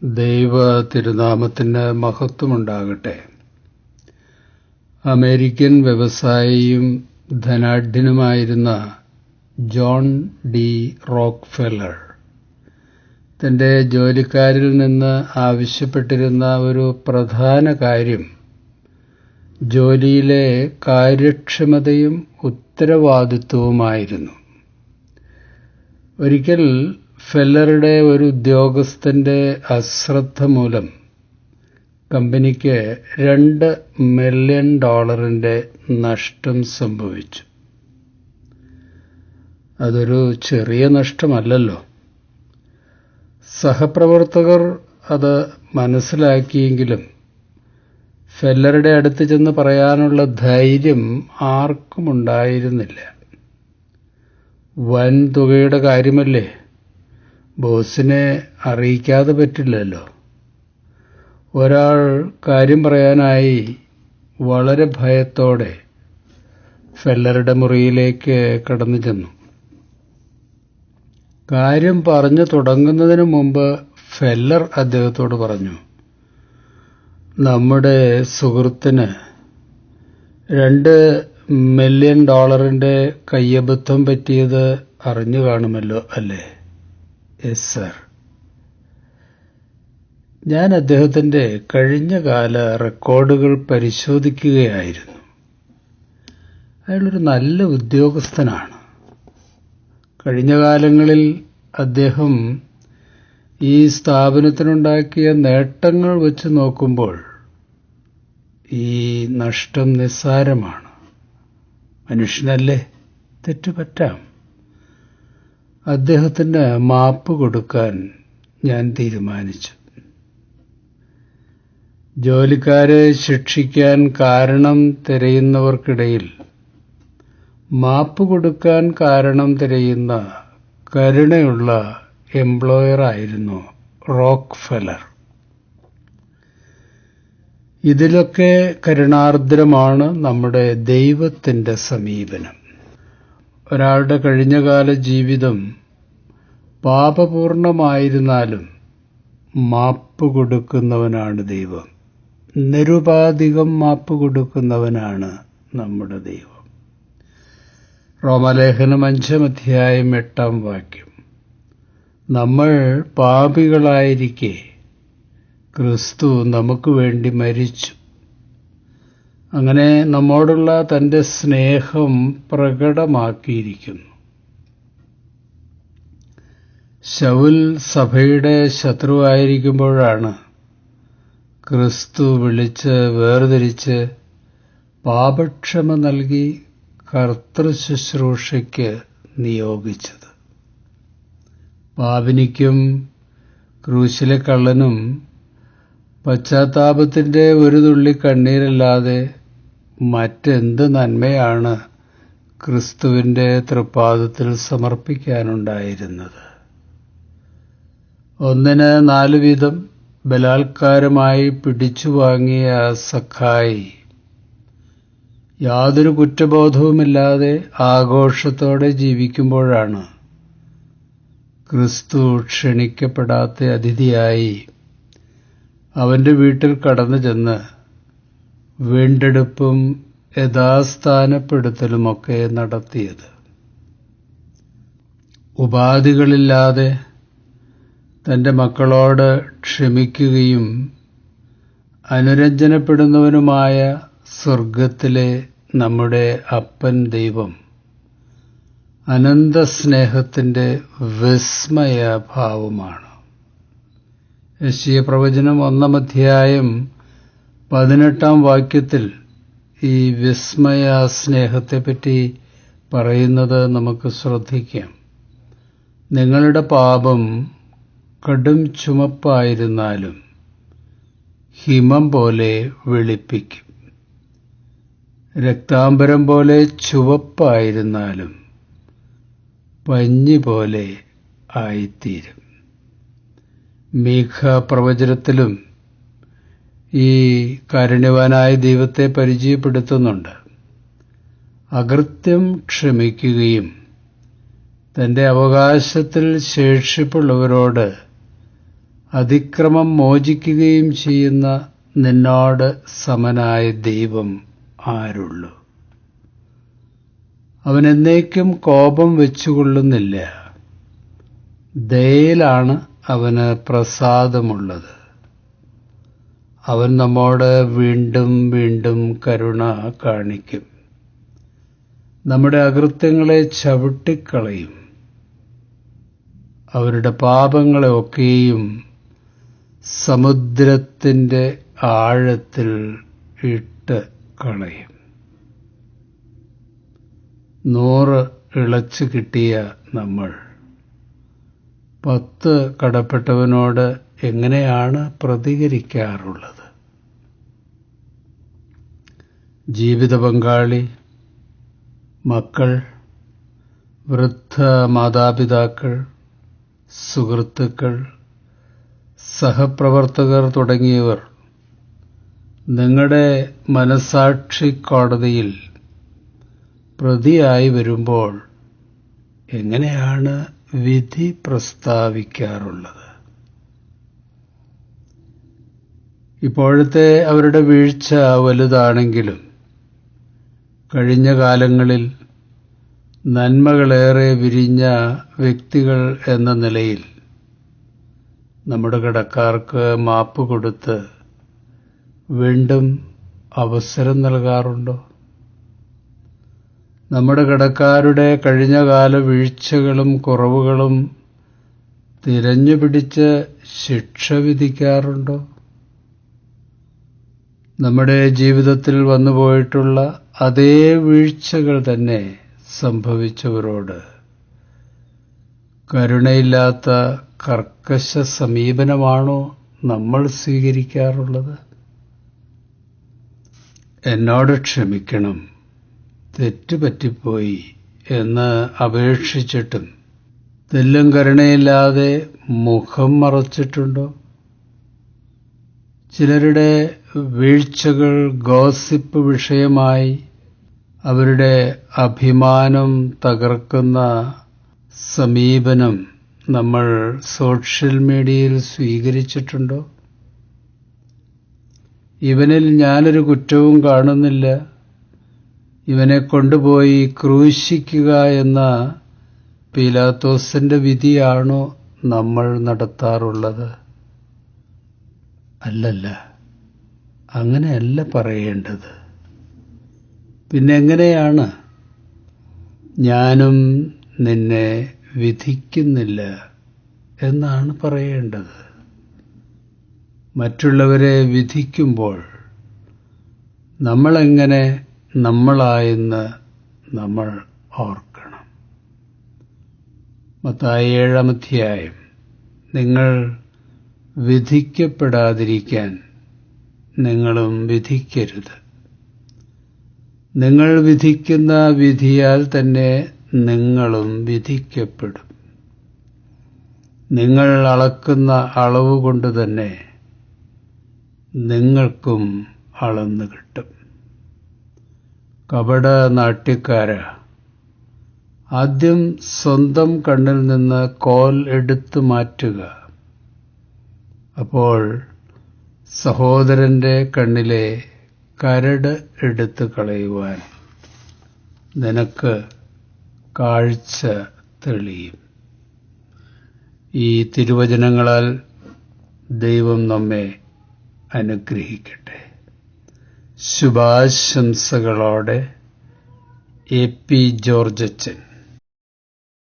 ദൈവ തിരുനാമത്തിന് മഹത്വമുണ്ടാകട്ടെ. അമേരിക്കൻ വ്യവസായിയും ധനാഢ്യനുമായിരുന്ന ജോൺ ഡി റോക്ക്ഫെല്ലർ തന്റെ ജോലിക്കാരിൽ നിന്ന് ആവശ്യപ്പെട്ടിരുന്ന ഒരു പ്രധാന കാര്യം ജോലിയിലെ കാര്യക്ഷമതയും ഉത്തരവാദിത്വവുമായിരുന്നു. ഒരിക്കൽ ഫെല്ലറുടെ ഒരു ഉദ്യോഗസ്ഥന്റെ അശ്രദ്ധ മൂലം കമ്പനിക്ക് $2 മില്യൺ നഷ്ടം സംഭവിച്ചു. അതൊരു ചെറിയ നഷ്ടമല്ലല്ലോ. സഹപ്രവർത്തകർ അത് മനസ്സിലാക്കിയെങ്കിലും ഫെല്ലറുടെ അടുത്ത് ചെന്ന് പറയാനുള്ള ധൈര്യം ആർക്കും ഉണ്ടായിരുന്നില്ല. വൻ തുകയുടെ കാര്യമല്ലേ, ബോസിനെ അറിയിക്കാതെ പറ്റില്ലല്ലോ. ഒരാൾ കാര്യം പറയാനായി വളരെ ഭയത്തോടെ ഫെല്ലറുടെ മുറിയിലേക്ക് കടന്നു ചെന്നു. കാര്യം പറഞ്ഞു തുടങ്ങുന്നതിന് മുമ്പ് ഫെല്ലർ അദ്ദേഹത്തോട് പറഞ്ഞു, നമ്മുടെ സുഹൃത്തിന് $2 മില്യൺ കയ്യബദ്ധം പറ്റിയത് അറിഞ്ഞു കാണുമല്ലോ അല്ലേ? Yes sir. ഞാൻ അദ്ദേഹത്തിന്റെ കഴിഞ്ഞകാല റെക്കോർഡുകൾ പരിശോധിക്കുകയായിരുന്നു. അയാളൊരു നല്ല ഉദ്യോഗസ്ഥനാണ്. കഴിഞ്ഞ കാലങ്ങളിൽ അദ്ദേഹം ഈ സ്ഥാപനത്തിനുണ്ടാക്കിയ നേട്ടങ്ങൾ വെച്ച് നോക്കുമ്പോൾ ഈ നഷ്ടം നിസ്സാരമാണ്. മനുഷ്യനല്ലേ, തെറ്റുപറ്റാം. അദ്ദേഹത്തിന് മാപ്പ് കൊടുക്കാൻ ഞാൻ തീരുമാനിച്ചു. ജോലിക്കാരെ ശിക്ഷിക്കാൻ കാരണം തിരയുന്നവർക്കിടയിൽ മാപ്പ് കൊടുക്കാൻ കാരണം തിരയുന്ന കരുണയുള്ള എംപ്ലോയറായിരുന്നു റോക്ക്ഫെല്ലർ. ഇതിലൊക്കെ കരുണാർദ്രമാണ് നമ്മുടെ ദൈവത്തിന്റെ സമീപനം. ഒരാളുടെ കഴിഞ്ഞകാല ജീവിതം പാപപൂർണമായിരുന്നാലും മാപ്പ് കൊടുക്കുന്നവനാണ് ദൈവം. നിരുപാധികം മാപ്പ് കൊടുക്കുന്നവനാണ് നമ്മുടെ ദൈവം. റോമാലേഖനം 5:8 നമ്മൾ പാപികളായിരിക്കെ ക്രിസ്തു നമുക്ക് വേണ്ടി മരിച്ചു. അങ്ങനെ നമ്മോടുള്ള തന്റെ സ്നേഹം പ്രകടമാക്കിയിരിക്കുന്നു. ശൗൽ സഭയുടെ ശത്രുവായിരിക്കുമ്പോഴാണ് ക്രിസ്തു വിളിച്ച് വേർതിരിച്ച് പാപക്ഷമ നൽകി കർത്തൃശുശ്രൂഷയ്ക്ക് നിയോഗിച്ചത്. പാപിനിക്കും ക്രൂശിലെ കള്ളനും പശ്ചാത്താപത്തിന്റെ ഒരു തുള്ളി കണ്ണീരല്ലാതെ മറ്റെന്ത് നന്മയാണ് ക്രിസ്തുവിന്റെ തൃപ്പാദത്തിൽ സമർപ്പിക്കാനുണ്ടായിരുന്നത്? 4 വീതം ബലാത്കാരമായി പിടിച്ചു വാങ്ങിയ സഖായി യാതൊരു കുറ്റബോധവുമില്ലാതെ ആഘോഷത്തോടെ ജീവിക്കുമ്പോഴാണ് ക്രിസ്തു ക്ഷണിക്കപ്പെടാത്ത അതിഥിയായി അവന്റെ വീട്ടിൽ കടന്നു ചെന്ന് വീണ്ടെടുപ്പും യഥാസ്ഥാനപ്പെടുത്തലുമൊക്കെ നടത്തിയത്. ഉപാധികളില്ലാതെ തന്റെ മക്കളോട് ക്ഷമിക്കുകയും അനുരഞ്ജനപ്പെടുന്നവനുമായ സ്വർഗത്തിലെ നമ്മുടെ അപ്പൻ ദൈവം അനന്തസ്നേഹത്തിന്റെ വിസ്മയഭാവമാണ്. യെശയ്യാ പ്രവചനം 1:18 ഈ വിസ്മയ സ്നേഹത്തെപ്പറ്റി പറയുന്നത് നമുക്ക് ശ്രദ്ധിക്കാം. നിങ്ങളുടെ പാപം കടും ചുമപ്പായിരുന്നാലും ഹിമം പോലെ വെളുപ്പിക്കും, രക്താംബരം പോലെ ചുവപ്പായിരുന്നാലും പഞ്ഞി പോലെ ആയിത്തീരും. മീഖ പ്രവചനത്തിലും ഈ കാരുണ്യവാനായ ദൈവത്തെ പരിചയപ്പെടുത്തുന്നുണ്ട്. അകൃത്യം ക്ഷമിക്കുകയും തന്റെ അവകാശത്തിൽ ശേഷിപ്പുള്ളവരോട് അതിക്രമം മോചിക്കുകയും ചെയ്യുന്ന നിന്നോട് സമനായ ദൈവം ആരുള്ളു? അവൻ എന്നേക്കും കോപം വെച്ചുകൊള്ളുന്നില്ല. ദയയിലാണ് അവന് പ്രസാദമുള്ളത്. അവൻ നമ്മോട് വീണ്ടും വീണ്ടും കരുണ കാണിക്കും. നമ്മുടെ അകൃത്യങ്ങളെ ചവിട്ടിക്കളയും. അവരുടെ പാപങ്ങളെ ഒക്കെയും സമുദ്രത്തിന്റെ ആഴത്തിൽ ഇട്ട് കളയും. 100 ഇളച്ചു കിട്ടിയ നമ്മൾ 10 കടപ്പെട്ടവനോട് എങ്ങനെയാണ് പ്രതികരിക്കാറുള്ളത്? ജീവിത പങ്കാളി, മക്കൾ, വൃദ്ധ മാതാപിതാക്കൾ, സുഹൃത്തുക്കൾ, സഹപ്രവർത്തകർ തുടങ്ങിയവർ നിങ്ങളുടെ മനസാക്ഷി കോടതിയിൽ പ്രതിയായി വരുമ്പോൾ എങ്ങനെയാണ് വിധി പ്രസ്താവിക്കാറുള്ളത്? ഇപ്പോഴത്തെ അവരുടെ വീഴ്ച വലുതാണെങ്കിലും കഴിഞ്ഞ കാലങ്ങളിൽ നന്മകളേറെ വിരിഞ്ഞ വ്യക്തികൾ എന്ന നിലയിൽ നമ്മുടെ കടക്കാർക്ക് മാപ്പ് കൊടുത്ത് വീണ്ടും അവസരം നൽകാറുണ്ടോ? നമ്മുടെ കടക്കാരുടെ കഴിഞ്ഞകാല വീഴ്ചകളും കുറവുകളും തിരഞ്ഞുപിടിച്ച് ശിക്ഷ വിധിക്കാറുണ്ടോ? നമ്മുടെ ജീവിതത്തിൽ വന്നുപോയിട്ടുള്ള അതേ വീഴ്ചകൾ തന്നെ സംഭവിച്ചവരോട് കരുണയില്ലാത്ത കർക്കശ സമീപനമാണോ നമ്മൾ സ്വീകരിക്കാറുള്ളത്? എന്നോട് ക്ഷമിക്കണം, തെറ്റുപറ്റിപ്പോയി എന്ന് അപേക്ഷിച്ചിട്ടും തെല്ലും കരുണയില്ലാതെ മുഖം മറച്ചിട്ടുണ്ടോ? ചിലരുടെ വീഴ്ചകൾ ഗോസിപ്പ് വിഷയമായി അവരുടെ അഭിമാനം തകർക്കുന്ന സമീപനം നമ്മൾ സോഷ്യൽ മീഡിയയിൽ സ്വീകരിച്ചിട്ടുണ്ടോ? ഇവനിൽ ഞാനൊരു കുറ്റവും കാണുന്നില്ല, ഇവനെ കൊണ്ടുപോയി ക്രൂശിക്കുക എന്ന പീലാത്തോസിന്റെ വിധിയാണോ നമ്മൾ നടത്താറുള്ളത്? അല്ലല്ല, അങ്ങനെയല്ല പറയേണ്ടത്. പിന്നെ എങ്ങനെയാണ്? ഞാനും നിന്നെ വിധിക്കുന്നില്ല എന്നാണ് പറയേണ്ടത്. മറ്റുള്ളവരെ വിധിക്കുമ്പോൾ നമ്മളെങ്ങനെ നമ്മളായെന്ന് നമ്മൾ ഓർക്കണം. മത്തായി 7-ാം അധ്യായം, നിങ്ങൾ വിധിക്കപ്പെടാതിരിക്കാൻ നിങ്ങളും വിധിക്കരുത്. നിങ്ങൾ വിധിക്കുന്ന വിധിയാൽ തന്നെ നിങ്ങളും വിധിക്കപ്പെടും. നിങ്ങൾ അളക്കുന്ന അളവ് കൊണ്ട് തന്നെ നിങ്ങൾക്കും അളന്നു കിട്ടും. കപട നാട്യക്കാരാ, ആദ്യം സ്വന്തം കണ്ണിൽ നിന്ന് കോൽ എടുത്തു മാറ്റുക. അപ്പോൾ സഹോദരന്റെ കണ്ണിലെ കരട് എടുത്തു കളയുവാൻ നിനക്ക് കാഴ്ച തെളിയും. ഈ തിരുവചനങ്ങളാൽ ദൈവം നമ്മെ അനുഗ്രഹിക്കട്ടെ. ശുഭാശംസകളോടെ എ പി ജോർജച്ചൻ.